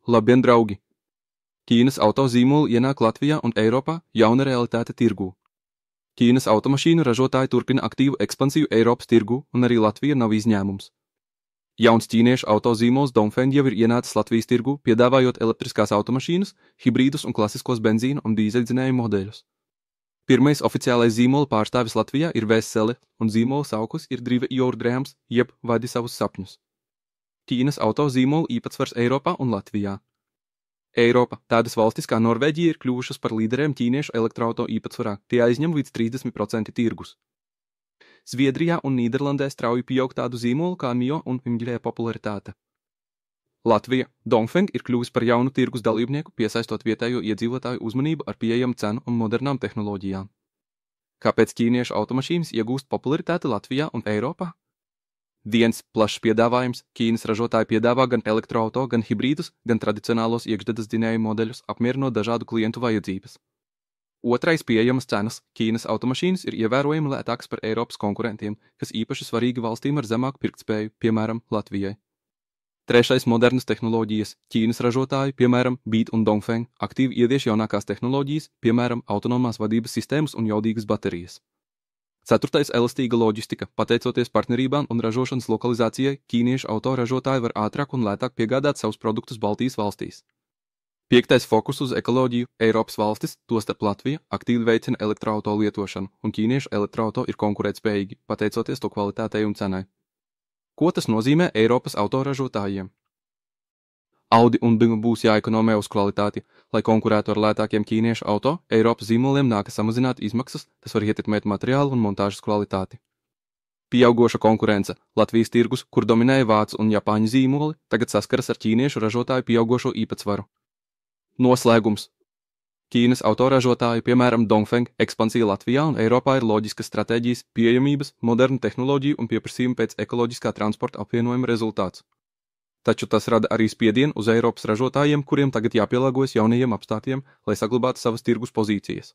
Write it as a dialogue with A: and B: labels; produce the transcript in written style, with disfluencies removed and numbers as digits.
A: Labdien, draugi! Ķīnas autozīmoli ienāk Latvijā un Eiropā jauna realitāte tirgū. Ķīnas automašīnu ražotāji turpina aktīvu ekspansiju Eiropas tirgū, un arī Latvija nav izņēmums. Jauns ķīniešu autozīmols Dongfeng jau ir ienācis Latvijas tirgū, piedāvājot elektriskās automašīnas, hibrīdus un klasiskos benzīna un dīzeļdzinēju modeļus. Pirmais oficiālais zīmola pārstāvis Latvijā ir Vesele, un zīmola sauklis ir Drive your dreams, jeb vadi savus sapņus. Ķīnas autozīmola īpatsvars Eiropā un Latvijā. Eiropa, tādas valstis kā Norvēģija, ir kļuvušas par līderiem ķīniešu elektroauto īpatsvarā, tie aizņem līdz 30% tirgus. Zviedrijā un Nīderlandē strauji pieaug tādu zīmolu kā Mio un Imģļē popularitāte. Latvija, Dongfeng ir kļuvis par jaunu tirgus dalībnieku, piesaistot vietējo iedzīvotāju uzmanību ar pieejamu cenu un modernām tehnoloģijām. Kāpēc ķīniešu automašīnas iegūst popularitāti Latvijā un Eiropā? Viens plašs piedāvājums. Ķīnas ražotāji piedāvā gan elektroauto, gan hibrīdus, gan tradicionālos iekšdedes dzinēju modeļus, apmierinot dažādu klientu vajadzības. Otrais – pieejamas cenas. Ķīnas automašīnas ir ievērojami lētākas par Eiropas konkurentiem, kas īpaši svarīgi valstīm ar zemāku pirktspēju, piemēram, Latvijai. Trešais – modernas tehnoloģijas. Ķīnas ražotāji, piemēram, Beat un Dongfeng, aktīvi ievieš jaunākās tehnoloģijas, piemēram, autonomās vadības sistēmas un jaudīgas baterijas. Ceturtais – elastīga loģistika. Pateicoties partnerībām un ražošanas lokalizācijai, ķīniešu autoražotāji var ātrāk un lētāk piegādāt savus produktus Baltijas valstīs. Piektais – fokus uz ekoloģiju. Eiropas valstis, tostarp Latvija, aktīvi veicina elektroauto lietošanu, un ķīniešu elektroauto ir konkurētspējīgi, pateicoties to kvalitātei un cenai. Ko tas nozīmē Eiropas autoražotājiem? Audi un BMW būs jāekonomē uz kvalitāti. Lai konkurētu ar lētākiem ķīniešu auto, Eiropas zīmoliem nākas samazināt izmaksas, tas var ietekmēt materiālu un montāžas kvalitāti. Pieaugoša konkurence. Latvijas tirgus, kur dominēja vācu un japāņu zīmoli, tagad saskaras ar ķīniešu ražotāju pieaugošo īpatsvaru. Noslēgums. Ķīnas autoražotāju, piemēram, Dongfeng, ekspansija Latvijā un Eiropā ir loģiskas stratēģijas, pieejamības, modernu tehnoloģiju un pieprasījumu pēc ekoloģiskā transporta apvienojuma rezultāts. Taču tas rada arī spiedienu uz Eiropas ražotājiem, kuriem tagad jāpielāgojas jaunajiem apstākļiem, lai saglabātu savas tirgus pozīcijas.